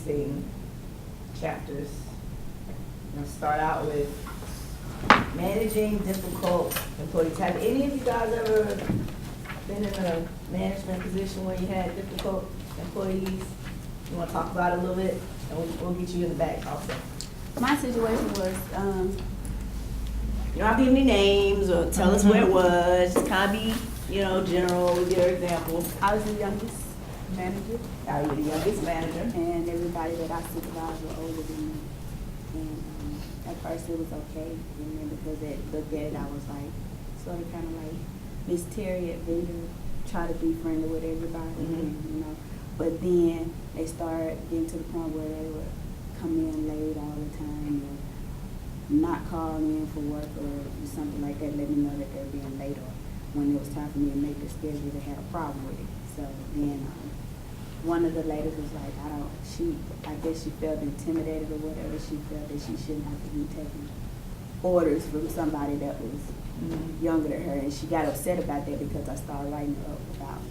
devastating chapters. I'm gonna start out with managing difficult employees. Have any of you guys ever been in a management position where you had difficult employees? You wanna talk about it a little bit? And we'll get you in the back also. My situation was, You don't have to give any names or tell us where it was, just kind of be, general with your examples. I was the youngest manager, Are you the youngest manager? and everybody that I supervised were older than me. And at first it was okay, and then because they looked at it, I was like, sort of kind of like Miss Terry at Vendor, try to be friendly with everybody, Mhm. But then they started getting to the point where they would come in late all the time, or not call me in for work or something like that, let me know that they were being late, or when it was time for me to make the schedule, they had a problem with it. So then one of the ladies was like, I guess she felt intimidated or whatever. She felt that she shouldn't have to be taking orders from somebody that was younger than her, and she got upset about that because I started writing her up about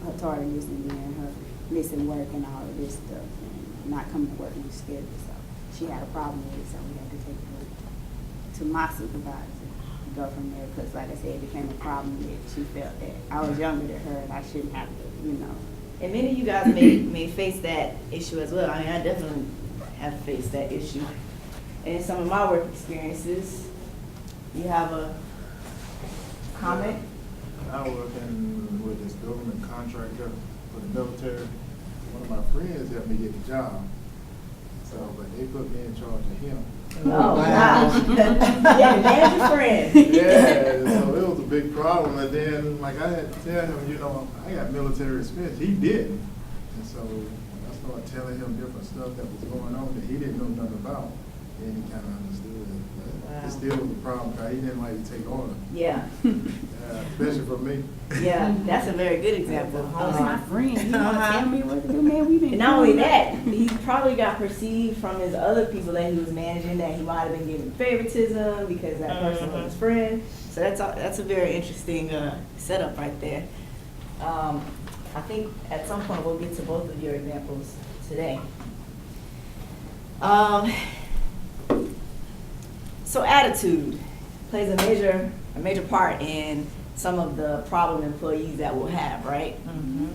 her tardiness and then her missing work and all of this stuff and not coming to work on the schedule. So she had a problem with it, so we had to take her to my supervisor and go from there, because like I said, it became a problem that she felt that I was younger than her and I shouldn't have to, And many of you guys may face that issue as well. I mean, I definitely have faced that issue. And in some of my work experiences, you have a comment? I work with this government contractor for the military. One of my friends helped me get the job. So, but they put me in charge of him. Oh, wow. Yeah, manage your friend. Yeah, so it was a big problem. And then, like, I had to tell him, I got military experience. He didn't. And so when I started telling him different stuff that was going on that he didn't know nothing about, then he kind of understood it. But it still was a problem because he didn't like to take order. Yeah. Especially for me. Yeah, that's a very good example. That's my friend. You want to tell me what to do, man? We didn't. And not only that, he probably got perceived from his other people that he was managing that he might have been giving favoritism because that person was his friend. So that's a very interesting setup right there. I think at some point we'll get to both of your examples today. So attitude plays a major part in some of the problem employees that we'll have, right? Mm-hmm.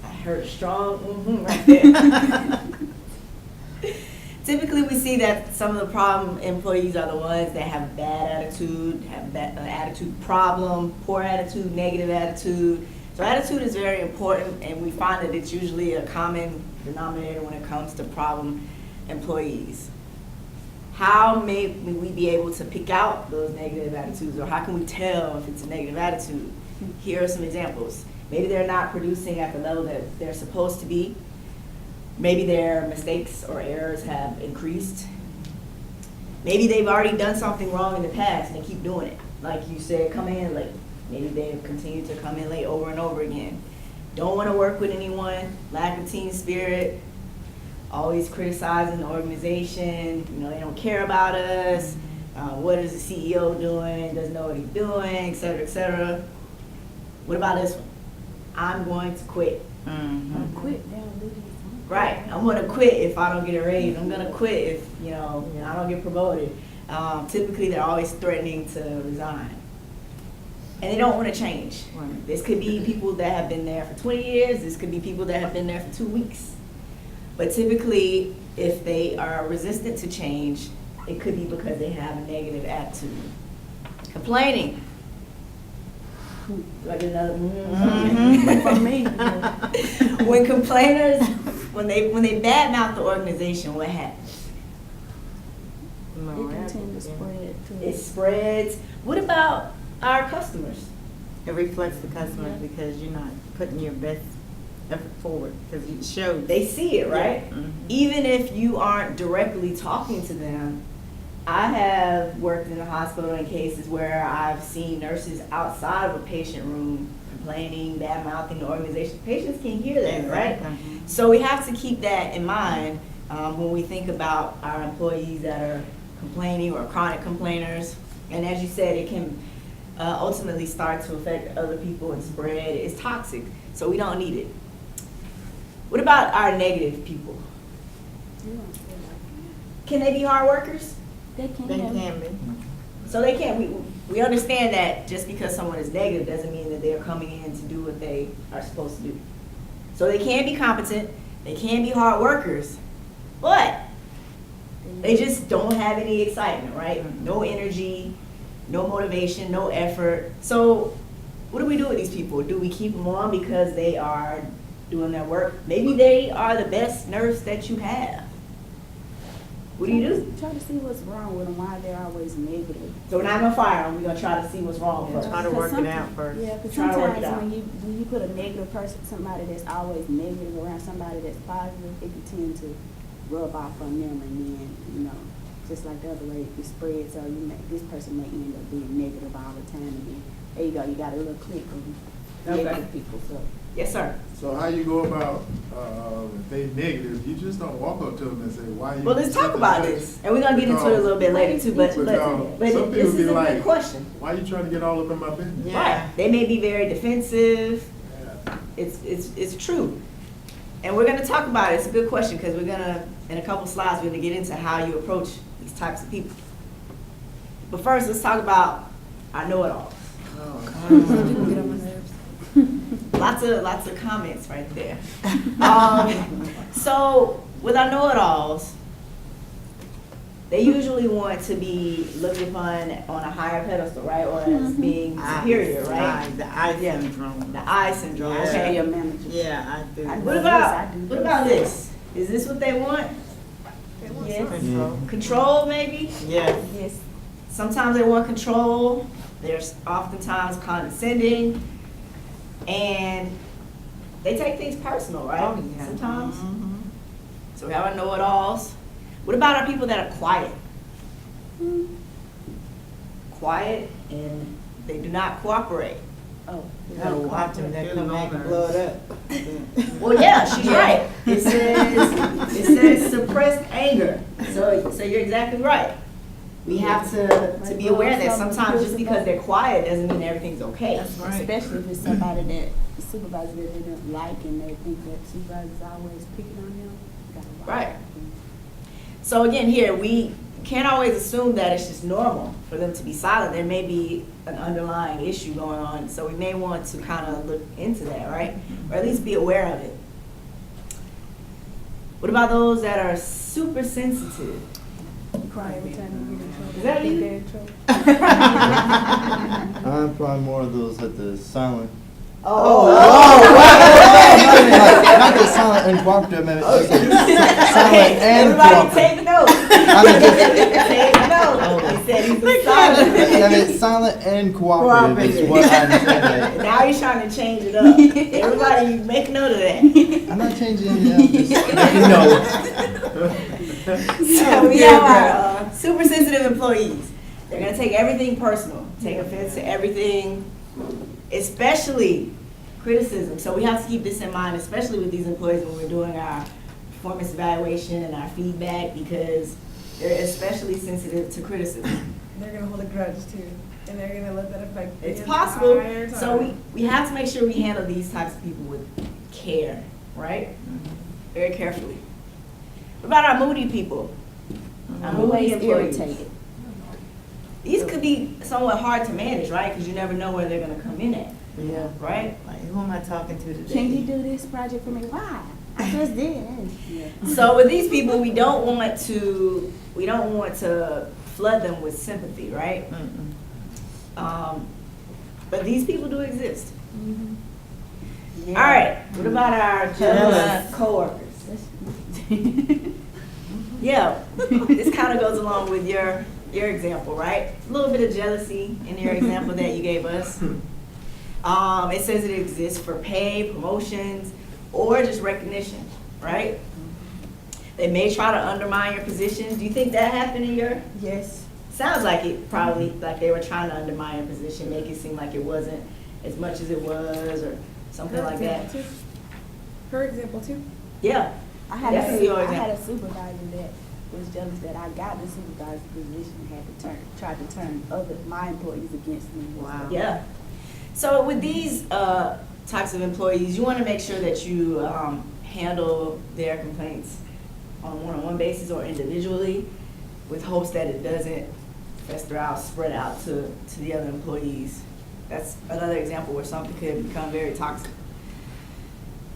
I heard a strong right there. Typically, we see that some of the problem employees are the ones that have bad attitude, have bad attitude problem, poor attitude, negative attitude. So attitude is very important, and we find that it's usually a common denominator when it comes to problem employees. How may we be able to pick out those negative attitudes, or how can we tell if it's a negative attitude? Here are some examples. Maybe they're not producing at the level that they're supposed to be. Maybe their mistakes or errors have increased. Maybe they've already done something wrong in the past and they keep doing it. Like you said, come in late. Maybe they've continued to come in late over and over again. Don't want to work with anyone, lack of team spirit, always criticizing the organization, they don't care about us, what is the CEO doing, doesn't know what he's doing, et cetera, et cetera. What about this one? I'm going to quit. I'm quit now, Right, I'm going to quit if I don't get a raise. I'm going to quit if, I don't get promoted. Typically, they're always threatening to resign. And they don't want to change. Right. This could be people that have been there for 20 years. This could be people that have been there for 2 weeks. But typically, if they are resistant to change, it could be because they have a negative attitude. Complaining. Do I get another? For me. When complainers, when they badmouth the organization, what happens? It continues to spread too. It spreads. What about our customers? It reflects the customer because you're not putting your best effort forward because it shows. They see it, right? Yeah. Mm-hmm. Even if you aren't directly talking to them. I have worked in a hospital in cases where I've seen nurses outside of a patient room complaining, bad-mouthing the organization. Patients can hear that, right? Mm-hmm. So we have to keep that in mind when we think about our employees that are complaining or chronic complainers. And as you said, it can ultimately start to affect other people and spread. It's toxic, so we don't need it. What about our negative people? You don't feel like Can they be hard workers? They can. They can be. So they can't, we understand that just because someone is negative doesn't mean that they're coming in to do what they are supposed to do. So they can be competent, they can be hard workers, but they just don't have any excitement, right? No energy, no motivation, no effort. So what do we do with these people? Do we keep them on because they are doing their work? Maybe they are the best nurse that you have. What do you do? Try to see what's wrong with them, why they're always negative. So we're not gonna fire them, we're gonna try to see what's wrong Yeah, first. try to work it out first. Yeah, because Try to work it sometimes out. when you put a negative person, somebody that's always negative around somebody that's positive, it can tend to rub off on them, and then, you know, just like the other way it spreads, so this person may end up being negative all the time, and then, there you go, you got a little clique of Okay. negative people, so. Yes, sir. So how you go about, if they negative, you just don't walk up to them and say, why you? Well, let's talk about this, and we're gonna get into it a little bit later too, but Because some this people is be a like, good question. why you trying to get all up in my business? Yeah. Right, they may be very defensive, Yeah. it's true. And we're gonna talk about it, it's a good question, because we're gonna, in a couple slides, we're gonna get into how you approach these types of people. But first, let's talk about our know-it-alls. Lots of comments right there. So with our know-it-alls, they usually want to be looked upon on a higher pedestal, right, or as being superior, right? The I syndrome. The I syndrome. Yeah. Okay. Your manager. Yeah, I do. What about this? Is this what they want? Yes. Control. Control, maybe? Yes. Yes. Sometimes they want control. They're oftentimes condescending, and they take things personal, right? Oh, yeah. Sometimes. Mhm. So we have our know-it-alls. What about our people that are quiet? Quiet, and they do not cooperate. Oh. You gotta watch them, they come on and blow it up. Well, yeah, she's right. It says suppressed anger. So you're exactly right. We have to be aware that sometimes just because they're quiet doesn't mean everything's okay. That's right. Especially if it's somebody that, supervisor that they don't like, and they think that supervisor's always picking on them. You gotta watch Right. out. So again, here, we can't always assume that it's just normal for them to be silent. There may be an underlying issue going on, so we may want to kind of look into that, right? Or at least be aware of it. What about those that are super sensitive? Cry every time you get in trouble. Is that Think you? they're in trouble. I'm probably more of those at the silent. Not the silent and cooperative, maybe just silent Okay, and everybody cooperative. take notes. I mean, just- Take notes. He said he was silent. I mean, silent and cooperative is what I'm saying. Now he's trying to change it up. Everybody make note of that. I'm not changing it, I'm just making notes. So we have our super sensitive employees. They're gonna take everything personal, take offense to everything, especially criticism. So we have to keep this in mind, especially with these employees when we're doing our performance evaluation and our feedback, because they're especially sensitive to criticism. They're gonna hold a grudge too, and they're gonna let that affect. the It's possible. entire time. So we have to make sure we handle these types of people with care, right? Very carefully. What about our moody people? Our moody Always employees. irritated. These could be somewhat hard to manage, right? Because you never know where they're gonna come in at, Yeah. right? Like, who am I talking to today? Can you do this project for me? Why? I just did. Yeah. So with these people, we don't want to flood them with sympathy, right? Mm-mm. But these people do exist. Yeah. All right, what about our Jealous. coworkers? Yeah, this kind of goes along with your example, right? A little bit of jealousy in your example that you gave us. It says it exists for pay, promotions, or just recognition, right? They may try to undermine your position. Do you think that happened in your? Yes. Sounds like it, probably, like they were trying to undermine your position, make it seem like it wasn't as much as it was, or something like that. Her example too. Yeah. I had Definitely your I had example. a supervisor that was jealous that I got the supervisor position, had to tried to turn my employees against me. Wow. Yeah. So with these types of employees, you want to make sure that you handle their complaints on a one-on-one basis or individually, with hopes that it doesn't fester out, spread out to the other employees. That's another example where something could become very toxic.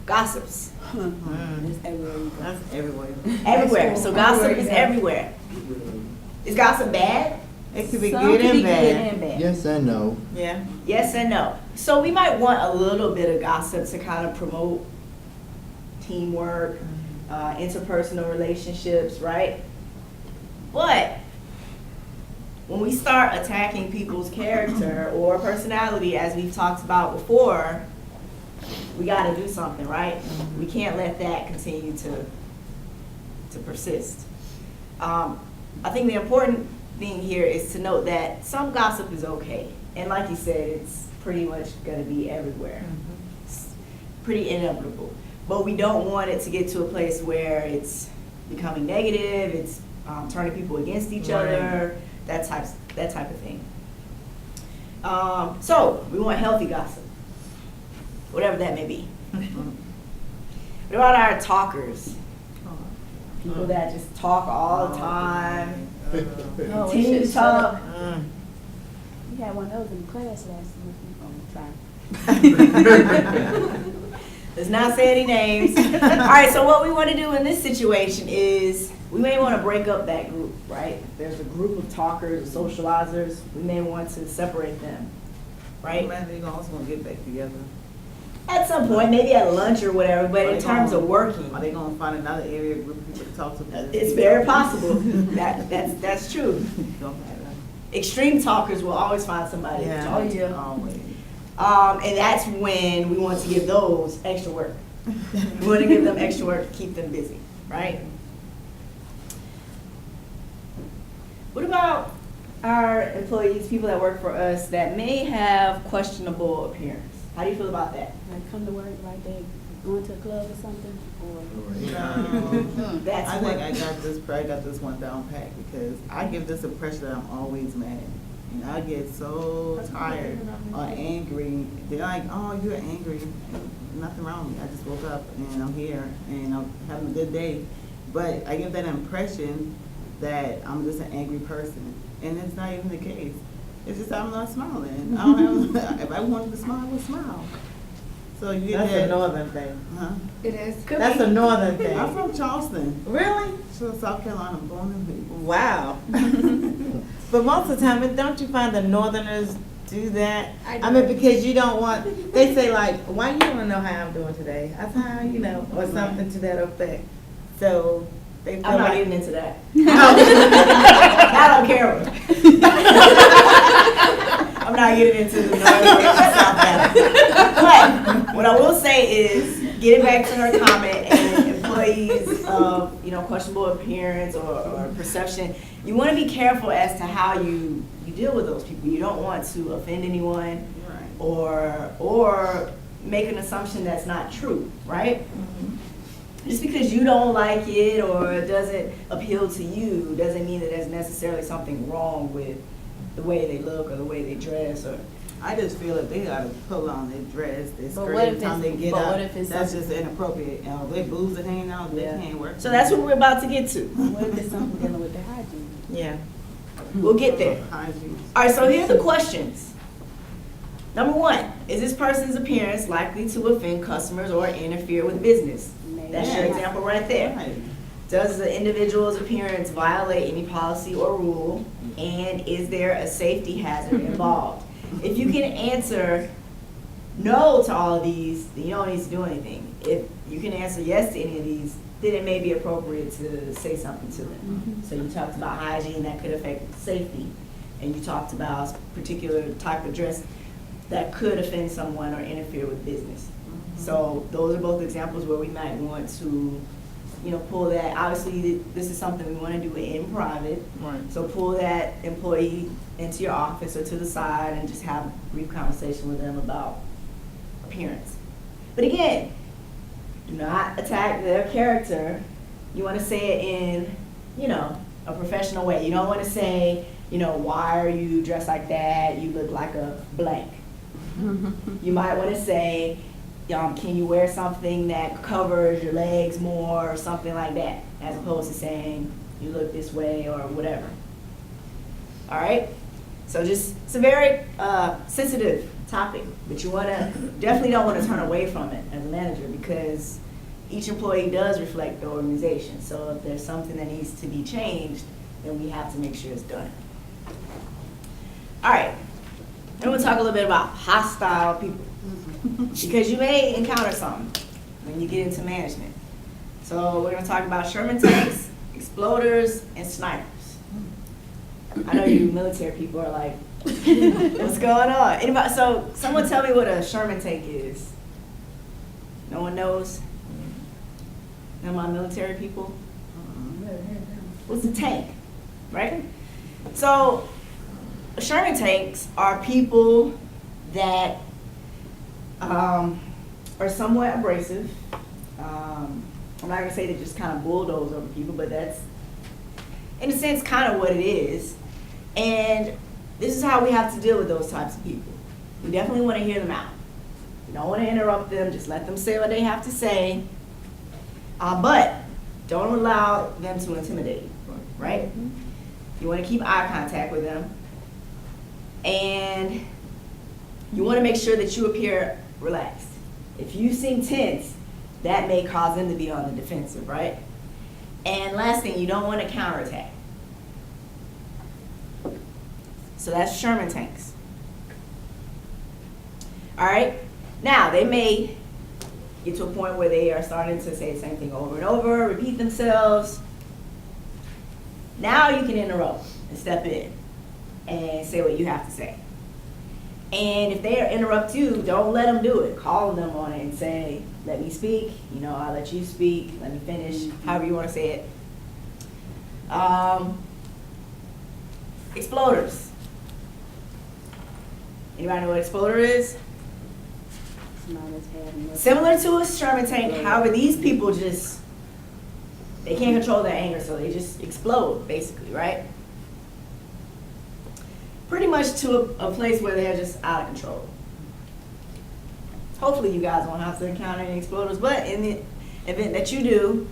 Gossips. It's everywhere you go. That's everywhere. Everywhere. So gossip is Everywhere. everywhere. Is gossip bad? It could be Some good can and be bad. good and bad. Yes and no. Yeah. Yes and no. So we might want a little bit of gossip to kind of promote teamwork, interpersonal relationships, right? But when we start attacking people's character or personality, as we've talked about before, we got to do something, right? We can't let that continue to persist. I think the important thing here is to note that some gossip is okay. And like you said, it's pretty much going to be everywhere. It's pretty inevitable. But we don't want it to get to a place where it's becoming negative, it's turning people against each other, that type of thing. So we want healthy gossip, whatever that may be. What about our talkers? People that just talk all the time, Oh, we continue should to shut talk. up. We had one of those in class last week. Let's not say any names. All right, so what we want to do in this situation is we may want to break up that group, right? If there's a group of talkers or socializers, we may want to separate them, right? Man, they're also gonna get back together. At some point, maybe at lunch or whatever, but Are in they terms gonna- of working, Are they gonna find another area group of people to talk to? it's very possible. That's true. Don't matter. Extreme talkers will always find somebody to talk to. Always. And that's when we want to give those extra work. We want to give them extra work to keep them busy, right? What about our employees, people that work for us that may have questionable appearance? How do you feel about that? Like come to work like they going to a club or something, or That's I think what- I got this one down pat because I give this impression that I'm always mad. And I get so tired or angry. They're like, oh, you're angry. Nothing wrong with me. I just woke up and I'm here and I'm having a good day. But I give that impression that I'm just an angry person. And it's not even the case. It's just I'm not smiling. I don't have, if I wanted to smile, I would smile. So you get That's that. a northern thing. Huh? It is. That's a northern thing. I'm from Charleston. Really? So South Carolina, born and raised. Wow. But most of the time, don't you find the northerners do that? I I mean, because you don't want, they say like, why you want to know how I'm doing today? I said, how you know, or something to that effect. So they feel I'm not like, getting into that. I don't care. I'm not getting into the northern or south Valley. But what I will say is, getting back to her comment and employees of, questionable appearance or perception, you want to be careful as to how you deal with those people. You don't want to offend anyone Right. or make an assumption that's not true, right? Just because you don't like it or it doesn't appeal to you doesn't mean that there's necessarily something wrong with the way they look or the way they dress or. I just feel if they gotta pull on their dress, their But skirt what every if time they it's- get but up, what if it's that's something- just inappropriate. Their boobs are hanging out, they Yeah. can't work. So that's what we're about to get to. what if it's something dealing with the hygiene? yeah. We'll get there. Hygiene. All right, so here's the questions. Number one, is this person's appearance likely to offend customers or interfere with business? That's your Yes. example right there. Right. Does the individual's appearance violate any policy or rule? And is there a safety hazard involved? If you can answer no to all of these, then you don't need to do anything. If you can answer yes to any of these, then it may be appropriate to say something to them. So you talked about hygiene that could affect safety, and you talked about a particular type of dress that could offend someone or interfere with business. So those are both examples where we might want to, pull that. Obviously, this is something we want to do in private. Right. So pull that employee into your office or to the side and just have a brief conversation with them about appearance. But again, do not attack their character. You want to say it in, a professional way. You don't want to say, why are you dressed like that? You look like a blank. You might want to say, can you wear something that covers your legs more or something like that, as opposed to saying you look this way or whatever. All right? So just, it's a very sensitive topic, but you definitely don't want to turn away from it as a manager, because each employee does reflect the organization. So if there's something that needs to be changed, then we have to make sure it's done. All right, then we'll talk a little bit about hostile people, because you may encounter some when you get into management. So we're gonna talk about Sherman tanks, exploders, and snipers. I know you military people are like, what's going on? Anybody? So someone tell me what a Sherman tank is. No one knows? None of my military people? What's a tank, right? So Sherman tanks are people that are somewhat abrasive. I'm not gonna say they just kind of bulldoze over people, but that's, in a sense, kind of what it is. And this is how we have to deal with those types of people. We definitely want to hear them out. We don't want to interrupt them, just let them say what they have to say. But don't allow them to intimidate you, right? You want to keep eye contact with them. And you want to make sure that you appear relaxed. If you seem tense, that may cause them to be on the defensive, right? And last thing, you don't want to counterattack. So that's Sherman tanks. All right? Now, they may get to a point where they are starting to say the same thing over and over, repeat themselves. Now you can interrupt and step in and say what you have to say. And if they interrupt you, don't let them do it. Call them on it and say, let me speak. You know, I'll let you speak. Let me finish. However you want to say it. Exploders. Anybody know what exploder is? Similar to a Sherman tank. However, these people just, they can't control their anger, so they just explode, basically, right? Pretty much to a place where they're just out of control. Hopefully you guys won't have to encounter any exploders, but in the event that you do,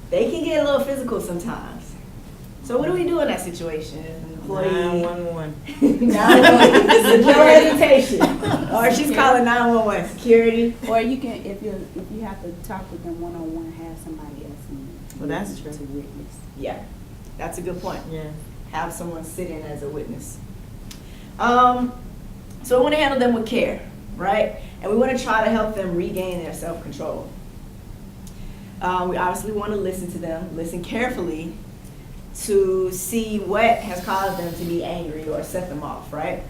they can get a little physical sometimes. So what do we do in that situation? If an employee 911. 911, secure hesitation, or she's calling 911 security. Or you can, if you have to talk with them one-on-one, have somebody else in there. Well, that's true. To witness. Yeah, that's a good point. Yeah. Have someone sit in as a witness. So we want to handle them with care, right? And we want to try to help them regain their self-control. We obviously want to listen to them, listen carefully to see what has caused them to be angry or set them off, right?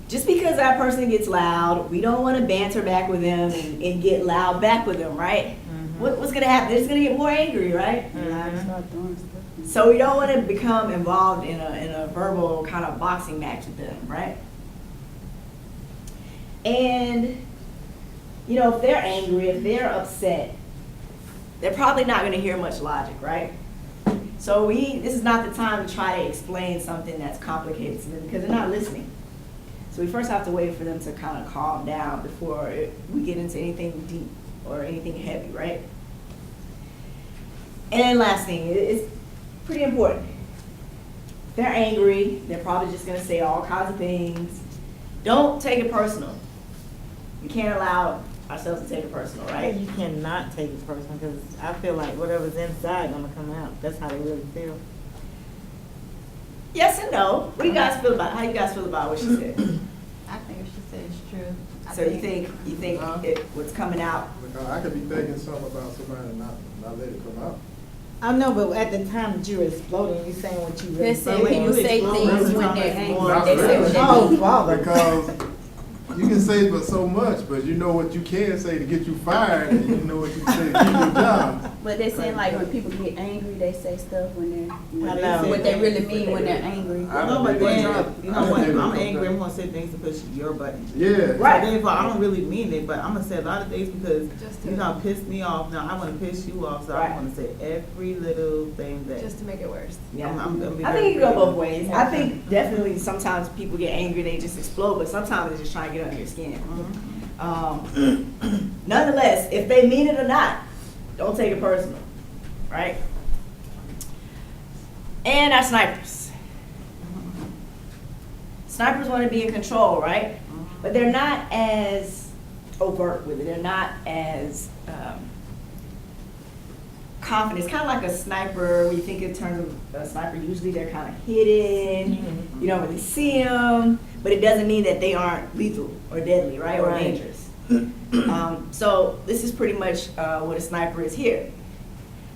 Just because that person gets loud, we don't want to banter back with them and get loud back with them, right? What's going to happen? They're just going to get more angry, right? Start doing stuff. So we don't want to become involved in a verbal kind of boxing match with them, right? And, you know, if they're angry, if they're upset, they're probably not going to hear much logic, right? So this is not the time to try to explain something that's complicated to them, because they're not listening. So we first have to wait for them to kind of calm down before we get into anything deep or anything heavy, right? And then last thing, it's pretty important. If they're angry, they're probably just going to say all kinds of things. Don't take it personal. We can't allow ourselves to take it personal, right? You cannot take it personal, because I feel like whatever's inside gonna come out. That's how they really feel. Yes and no. What do you guys feel about? How you guys feel about what she said? I think what she said is true. So you think what's coming out? Because I could be thinking something about somebody and not let it come out. I know, but at the time that you were exploding, you saying what you really They said people say things when they're angry. Not They say really. when they're Oh, Father. Because you can say but so much, but you know what you can say to get you fired, and you know what you can say to keep your job. But they're saying like when people get angry, they say stuff when I know. what they really mean when they're angry. I No, but don't think then, they- you I know don't what, if think I'm they- angry, I'm gonna say things to push your button. Yeah. Right. So therefore, I don't really mean it, but I'm gonna say a lot of things because Just you to- gonna piss me off. Now I wanna piss you off, so Right. I'm gonna say every little thing that. Just to make it worse. Yeah. I'm gonna be I very think it can go creative. both ways. I think definitely sometimes people get angry, they just explode, but sometimes they're just trying to get under your skin. Nonetheless, if they mean it or not, don't take it personal, right? And our snipers. Snipers want to be in control, right? But they're not as overt with it. They're not as confident. It's kind of like a sniper. When you think in terms of a sniper, usually they're kind of hidden. You don't really see them, but it doesn't mean that they aren't lethal or deadly, right? Or Right. dangerous. So this is pretty much what a sniper is here.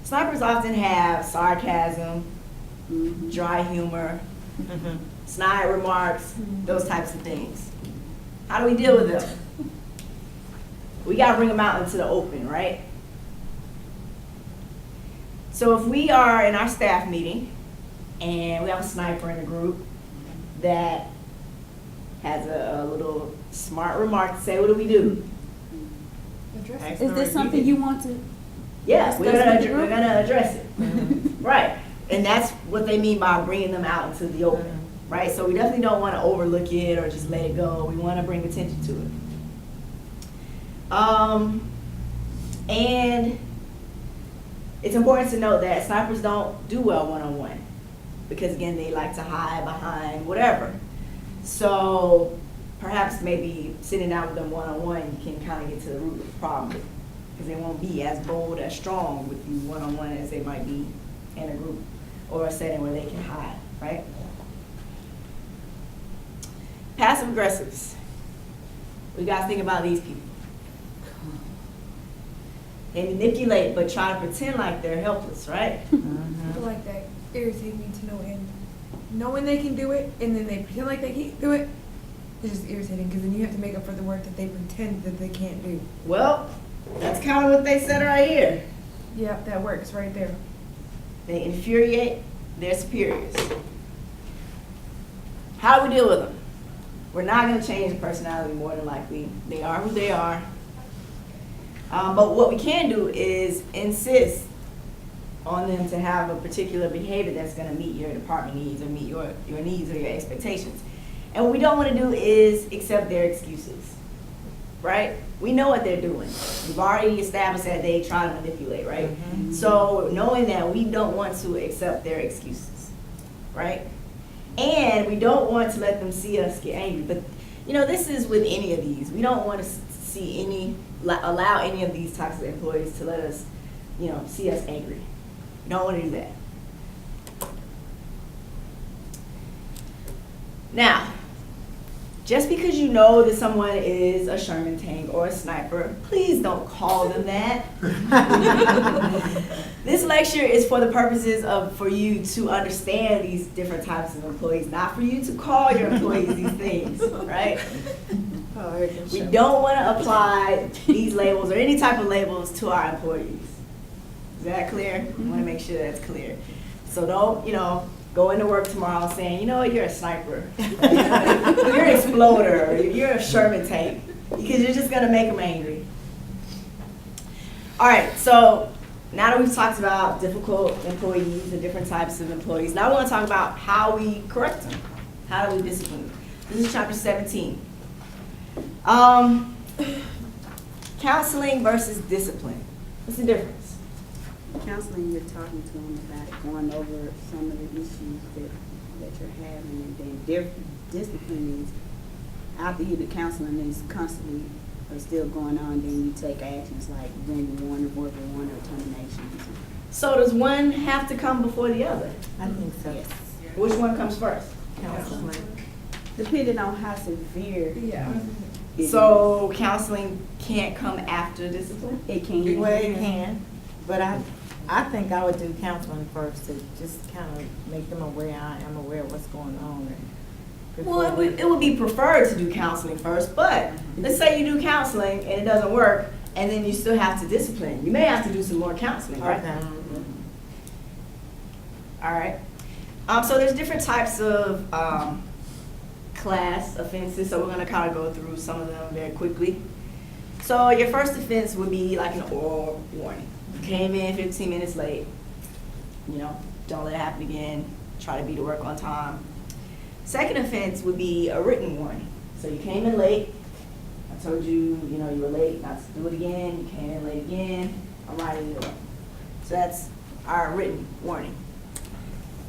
Snipers often have sarcasm, dry humor, snide remarks, those types of things. How do we deal with them? We gotta bring them out into the open, right? So if we are in our staff meeting and we have a sniper in the group that has a little smart remark to say, what do we do? Address Ask it. Is them this to something repeat you it. want to? Yeah, we're Discuss gonna, with the we're group? gonna address it. Right, and that's what they mean by bringing them out into the open, right? So we definitely don't wanna overlook it or just let it go. We wanna bring attention to it. And it's important to note that snipers don't do well one-on-one because again, they like to hide behind whatever. So perhaps maybe sitting down with them one-on-one, you can kind of get to the root of the problem because they won't be as bold, as strong with you one-on-one as they might be in a group or a setting where they can hide, right? Passive aggressives. We gotta think about these people. They manipulate but try to pretend like they're helpless, right? I feel like that irritates me to no end. Knowing they can do it and then they pretend like they can't do it, it's just irritating because then you have to make up for the work that they pretend that they can't do. Well, that's kind of what they said right here. Yeah, that works right there. They infuriate their superiors. How do we deal with them? We're not going to change the personality more than likely. They are who they are. But what we can do is insist on them to have a particular behavior that's going to meet your department needs or meet your needs or your expectations. And what we don't want to do is accept their excuses, right? We know what they're doing. We've already established that they try to manipulate, right? So knowing that, we don't want to accept their excuses, right? And we don't want to let them see us get angry. But, you know, this is with any of these. We don't want to allow any of these types of employees to let us, you know, see us angry. We don't want to do that. Now, just because you know that someone is a Sherman tank or a sniper, please don't call them that. This lecture is for the purposes of for you to understand these different types of employees, not for you to call your employees these things, right? We don't want to apply these labels or any type of labels to our employees. Is that clear? I want to make sure that's clear. So don't, you know, go into work tomorrow saying, you know what, you're a sniper, you're an exploder, you're a Sherman tank, because you're just gonna make them angry. All right, so now that we've talked about difficult employees and different types of employees, now we want to talk about how we correct them. How do we discipline them? This is chapter 17. Counseling versus discipline. What's the difference? Counseling, you're talking to them about it, going over some of the issues that you're having, and then discipline is, after you do counseling, is constantly still going on, then you take actions like bringing warning, verbal warning, or terminations. So does one have to come before the other? I think so. Yes. Which one comes first? Counseling. Depending on how severe Yeah. it So counseling can't come after discipline? is. It can. Well, it can, but I think I would do counseling first to just kind of make them aware, I am aware of what's going on. Well, it would be preferred to do counseling first, but let's say you do counseling and it doesn't work, and then you still have to discipline. You may have to do some more counseling, right? Okay. All right. So there's different types of class offenses, so we're gonna kind of go through some of them very quickly. So your first offense would be like an oral warning. You came in 15 minutes late, you know, don't let it happen again, try to be to work on time. Second offense would be a written warning. So you came in late, I told you, you know, you were late, not to do it again, you came in late again, I'm writing it up. So that's our written warning.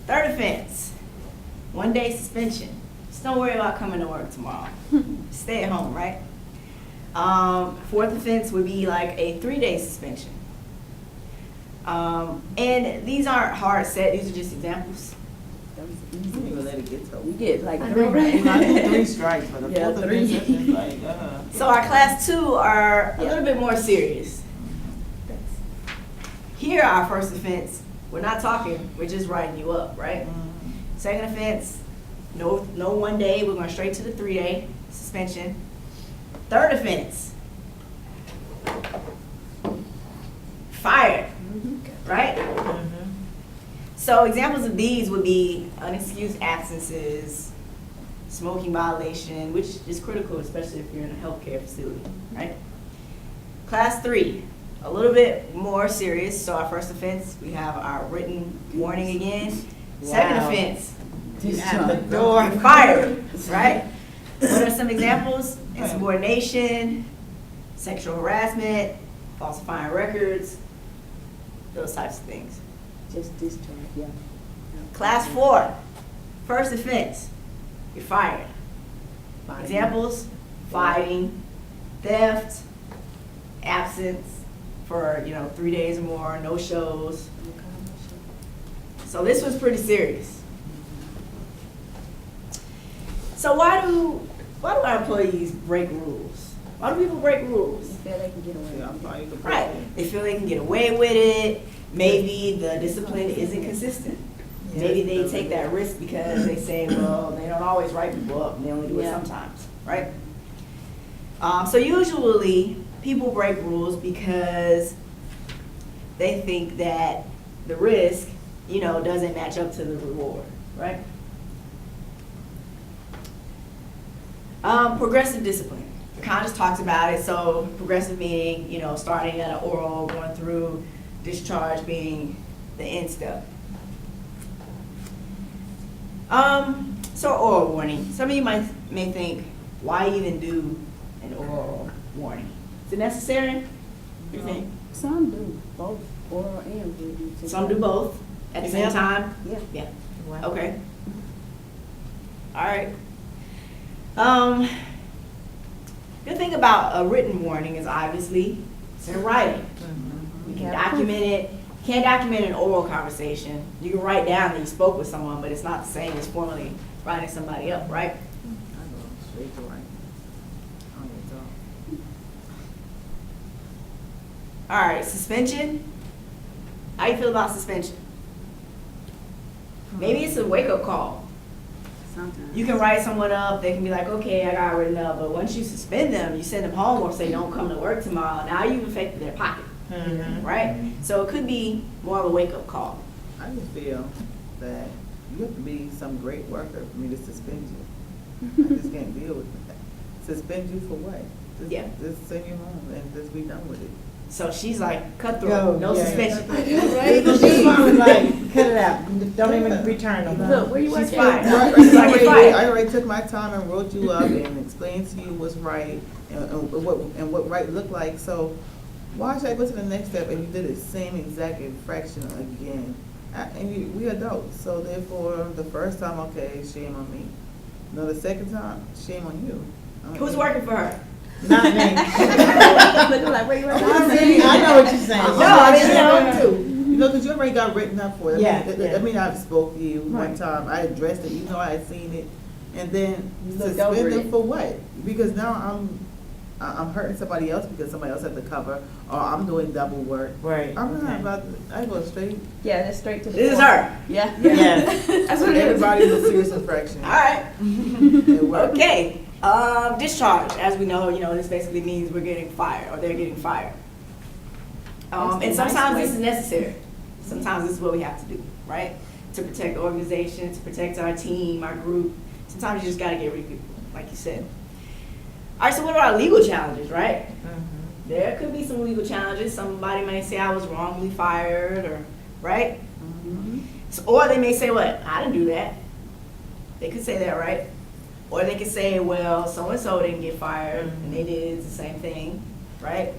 Third offense, 1 day suspension. Just don't worry about coming to work tomorrow. Stay at home, right? Fourth offense would be like a 3-day suspension. And these aren't hard set, these are just examples. That was You didn't easy. even let it get to. You get like I 3, know, right? right? 3 strikes for the Yeah, fourth 3. offense. It's like, So our class 2 are a little bit more serious. Here, our first offense, we're not talking, we're just writing you up, right? Second offense, no 1 day, we're going straight to the 3-day suspension. Third offense, fired, right? So examples of these would be unexcused absences, smoking violation, which is critical, especially if you're in a healthcare facility, right? Class 3, a little bit more serious. So our first offense, we have our written warning again. Second Wow. offense, At the door. you're fired, right? What are some examples? Insubordination, sexual harassment, falsifying records, those types of things. Just discharge, yeah. Class 4, first offense, you're fired. Examples, fighting, theft, absence for 3 days or more, no shows. So this was pretty serious. So why do our employees break rules? Why do people break rules? They feel they can get away Yeah, I'm with it. sorry, the Right. They feel they can get away with it. Maybe the discipline isn't consistent. Maybe they take that risk because they say, well, they don't always write people up, and they only do it Yeah. sometimes, right? So usually people break rules because they think that the risk, doesn't match up to the reward, right? Progressive discipline. We kind of just talked about it. So progressive meaning, starting at an oral, going through discharge being the end step. So oral warning. Some of you may think, why even do an oral warning? Is it necessary? What do you think? Some do, both oral and written. Some do both at the same time? Yeah. Yeah. Wow. Okay. All right. Good thing about a written warning is obviously it's in writing. We can document it. You can't document an oral conversation. You can write down that you spoke with someone, but it's not the same as formally writing somebody up, right? I go straight to right. I don't get talk. All right, suspension. How you feel about suspension? Maybe it's a wake-up call. Sometimes. You can write someone up, they can be like, okay, I got it written up, but once you suspend them, you send them home or say, don't come to work tomorrow, now you've affected their pocket, right? So it could be more of a wake-up call. I just feel that you have to be some great worker for me to suspend you. I just can't deal with that. Suspend you for what? Just, Yeah. Just send you home and just be done with it. So she's like, cutthroat, Yo, no yeah. suspension. Right? She's probably like, cut it out. Don't even return them. Look, where you She's working? fired. I She's like, you're fired. already took my time and wrote you up and explained to you what's right and what right looked like. So why should I go to the next step and you did the same exact infraction again? We adults, so therefore the first time, okay, shame on me. No, the second time, shame on you. Who's working for her? Not me. Looking like, where you working? I know what you're saying. No, I mean, You know, because you already got written up for it. Yeah, I mean, I spoke to you one Right. time. I addressed it, even though I had seen it, and then You looked over suspend them it. for what? Because now I'm hurting somebody else because somebody else had to cover, or I'm doing double work. Right. I'm not okay. about. I go straight. Yeah, that's straight to the This is point. her. Yeah. Yeah. That's what it is. Everybody's a serious infraction. All right. It worked. Okay. Discharge, as we know, this basically means we're getting fired or they're getting fired. And sometimes this is necessary. Sometimes this is what we have to do, right? To protect the organization, to protect our team, our group. Sometimes you just gotta get rid of people, like you said. All right, so what are our legal challenges, right? Mm-hmm. There could be some legal challenges. Somebody may say I was wrongly fired, or, right? Mm-hmm. So, or they may say, what? I didn't do that. They could say that, right? Or they could say, well, so-and-so didn't get fired, and they did the same thing, right?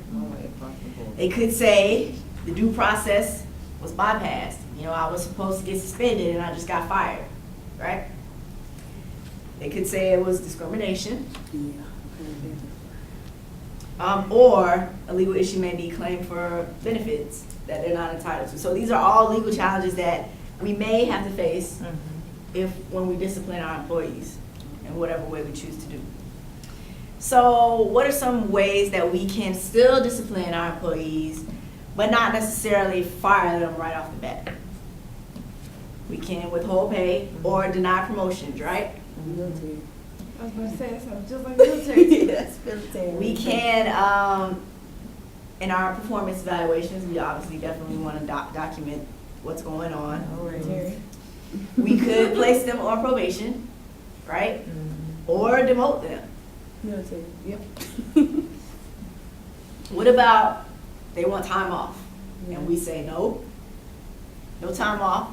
They could say the due process was bypassed. I was supposed to get suspended and I just got fired, right? They could say it was discrimination. Yeah. Or a legal issue may be claimed for benefits that they're not entitled to. So these are all legal challenges that we may have to face when we discipline our employees in whatever way we choose to do. So what are some ways that we can still discipline our employees, but not necessarily fire them right off the bat? We can withhold pay or deny promotions, right? Military. I was about to say, that sounds just like military. That's military. We can, in our performance evaluations, we obviously definitely want to document what's going on. Military. We could place them on probation, right? Or demote them. Military. Yep. What about they want time off? And we say no time off,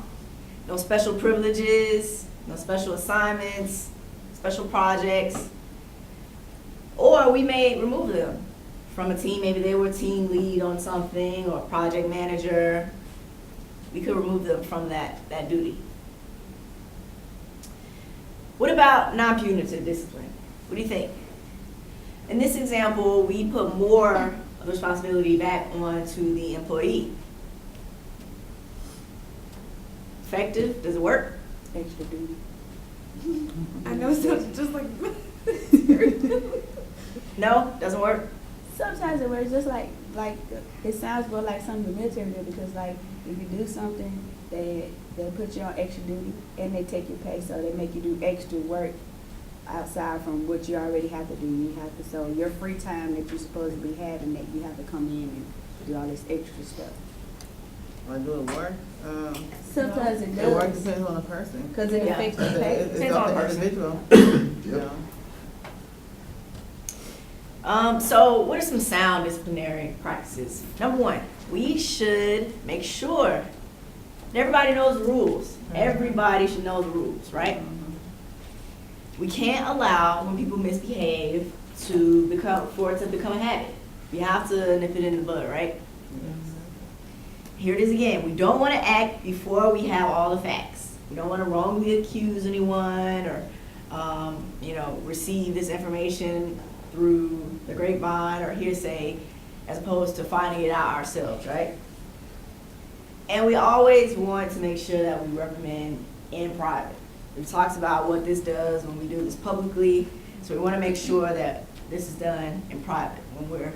no special privileges, no special assignments, special projects. Or we may remove them from a team. Maybe they were team lead on something or project manager. We could remove them from that duty. What about non-punitive discipline? What do you think? In this example, we put more of the responsibility back onto the employee. Effective? Does it work? Extra duty. I know it sounds just like No? Doesn't work? Sometimes it works just like it sounds more like something the military do, because like if you do something, they'll put you on extra duty and they take your pay, so they make you do extra work outside from what you already have to do. You have to, so your free time that you're supposed to be having, that you have to come in and do all this extra stuff. Or do it work? Sometimes it It work does, depends on the person. because it Yeah. affects the It's pay. Depends on up the to person. individual. Yep. So what are some sound disciplinary practices? Number one, we should make sure that everybody knows the rules. Everybody should know the rules, right? We can't allow when people misbehave for it to become a habit. We have to nip it in the bud, right? Here it is again. We don't want to act before we have all the facts. We don't want to wrongly accuse anyone or, receive this information through the grapevine or hearsay, as opposed to finding it out ourselves, right? And we always want to make sure that we reprimand in private. We've talked about what this does when we do this publicly, so we want to make sure that this is done in private when we're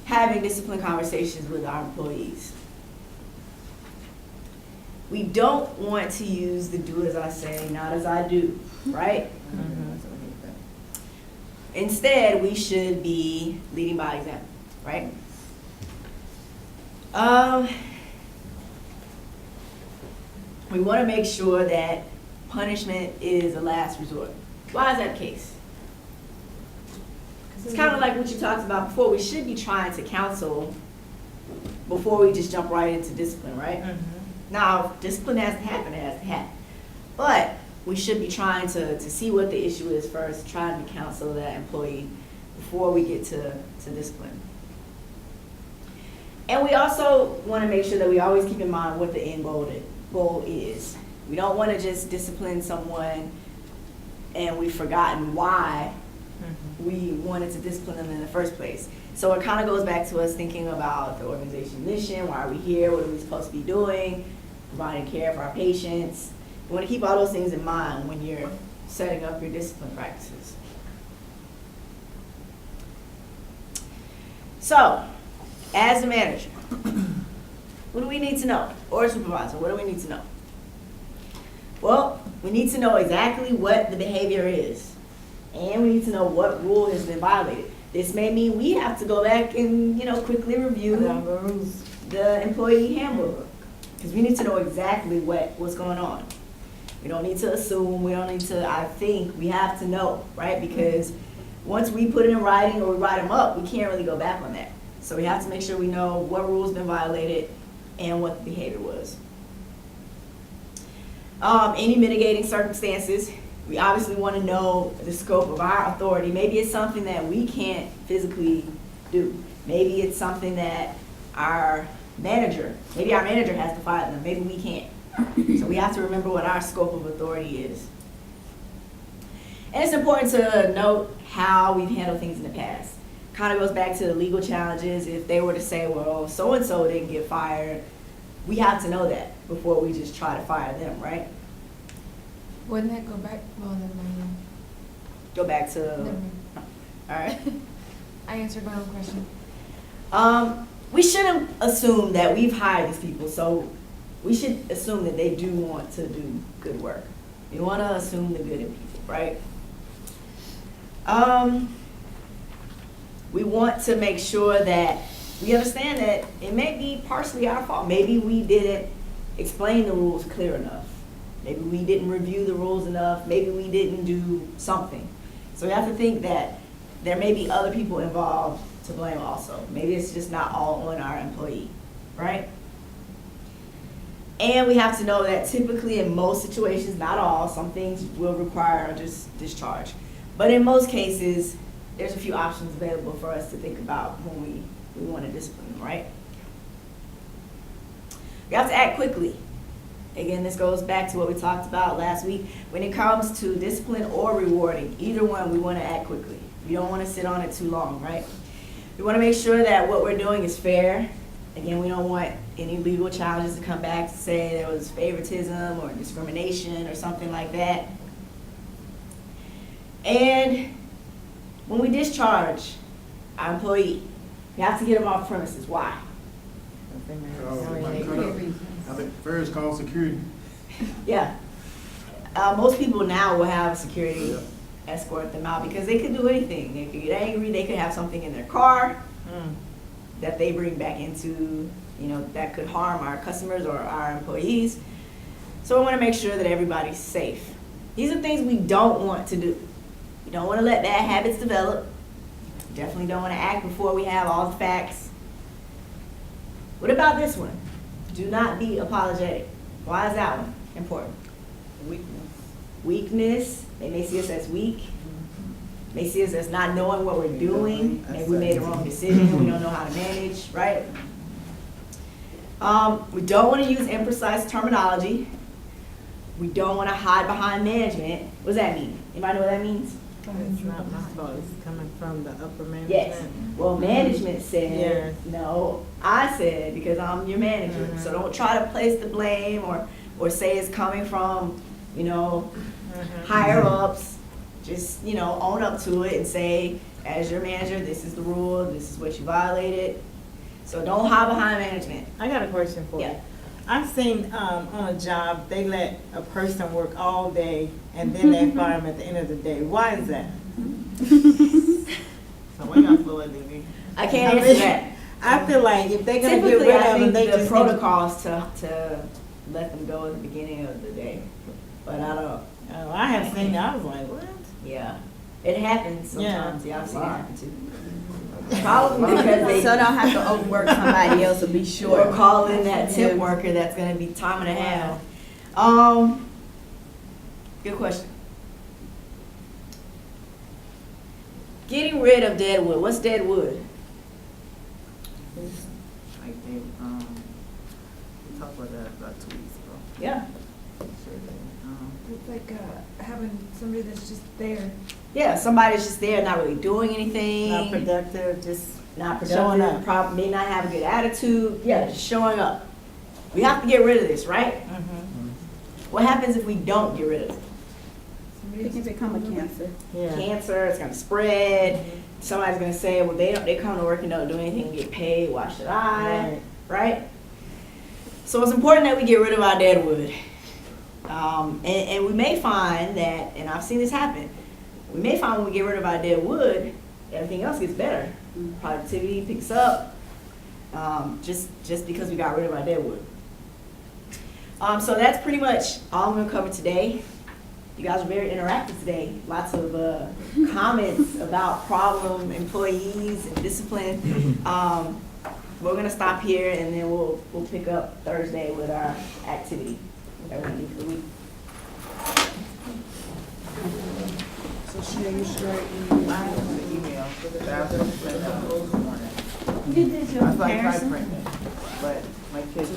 having discipline conversations with our employees. We don't want to use the do as I say, not as I do, right? Instead, we should be leading by example, right? We want to make sure that punishment is a last resort. Why is that the case? It's kind of like what you talked about before. We should be trying to counsel before we just jump right into discipline, right? Now, if discipline has to happen, it has to happen. But we should be trying to see what the issue is first, trying to counsel that employee before we get to discipline. And we also want to make sure that we always keep in mind what the end goal is. We don't want to just discipline someone and we've forgotten why we wanted to discipline them in the first place. So it kind of goes back to us thinking about the organization mission. Why are we here? What are we supposed to be doing? Providing care for our patients. You want to keep all those things in mind when you're setting up your discipline practices. So, as a manager, what do we need to know? Or a supervisor, what do we need to know? Well, we need to know exactly what the behavior is. And we need to know what rule has been violated. This may mean we have to go back and, quickly review the employee handbook. Because we need to know exactly what's going on. We don't need to assume, I think we have to know, right? Because once we put it in writing or we write them up, we can't really go back on that. So we have to make sure we know what rules been violated and what the behavior was. Any mitigating circumstances, we obviously want to know the scope of our authority. Maybe it's something that we can't physically do. Maybe it's something that our manager has to fire them. Maybe we can't. So we have to remember what our scope of authority is. And it's important to note how we've handled things in the past. Kind of goes back to the legal challenges. If they were to say, well, so-and-so didn't get fired, we have to know that before we just try to fire them, right? Wouldn't that go back? Well, never mind. Go back to, Never mind. all right. I answered my own question. We shouldn't assume that we've hired these people, so we should assume that they do want to do good work. We want to assume the good in people, right? We want to make sure that we understand that it may be partially our fault. Maybe we didn't explain the rules clear enough. Maybe we didn't review the rules enough. Maybe we didn't do something. So we have to think that there may be other people involved to blame also. Maybe it's just not all on our employee, right? And we have to know that typically in most situations, not all, some things will require just discharge. But in most cases, there's a few options available for us to think about when we want to discipline them, right? We have to act quickly. Again, this goes back to what we talked about last week. When it comes to discipline or rewarding, either one, we want to act quickly. We don't want to sit on it too long, right? We want to make sure that what we're doing is fair. Again, we don't want any legal challenges to come back to say there was favoritism or discrimination or something like that. And when we discharge our employee, we have to get them off premises. Why? I think first call security. Yeah. Most people now will have security escort them out because they could do anything. They could get angry. They could have something in their car that they bring back into, that could harm our customers or our employees. So we want to make sure that everybody's safe. These are things we don't want to do. We don't want to let bad habits develop. We definitely don't want to act before we have all the facts. What about this one? Do not be apologetic. Why is that one important? Weakness. They may see us as weak. May see us as not knowing what we're doing. Maybe we made a wrong decision. We don't know how to manage, right? We don't want to use imprecise terminology. We don't want to hide behind management. What does that mean? Anybody know what that means? It's not my fault, it's coming from the upper management. Yes. Well, management said, Yes. no, I said, because I'm your manager. So don't try to place the blame or say it's coming from, higher ups. Just, own up to it and say, as your manager, this is the rule, this is what you violated. So don't hide behind management. I got a question for you. I've seen on a job, they let a person work all day and then they fire them at the end of the day. Why is that? So why y'all fluid, Lily? I can't answer that. I feel like if they're gonna get Typically, rid I of them, think they the just protocols to let them go at the beginning of the day. But I don't, Oh, I have seen that. I was like, what? yeah. It happens sometimes. Yeah, I've seen it Wow. happen too. Probably because they So don't have to overwork somebody else or be or short. call in that temp worker that's gonna be time and a half. Good question. Getting rid of dead wood. What's dead wood? Like they, we talked about that about 2 weeks ago. Yeah. Sure did. It's like having somebody that's just there. Yeah, somebody's just there, not really doing anything. Not productive, just Not Showing productive, up. may not have a good attitude. Yeah, just showing up. We have to get rid of this, right? What happens if we don't get rid of it? It can become a cancer. yeah. Cancer, it's gonna spread. Somebody's gonna say, well, they come to work and don't do anything and get paid. Why should I? Right? So it's important that we get rid of our dead wood. And we may find that, and I've seen this happen, We may find when we get rid of our dead wood, everything else gets better. Productivity picks up, just because we got rid of our dead wood. So that's pretty much all I'm gonna cover today. You guys were very interactive today. Lots of comments about problem employees and discipline. We're gonna stop here and then we'll pick up Thursday with our activity that we do for the week. So Sheila, you sure I have the email for the bathroom this morning. You did your I thought I comparison? printed, but my kids.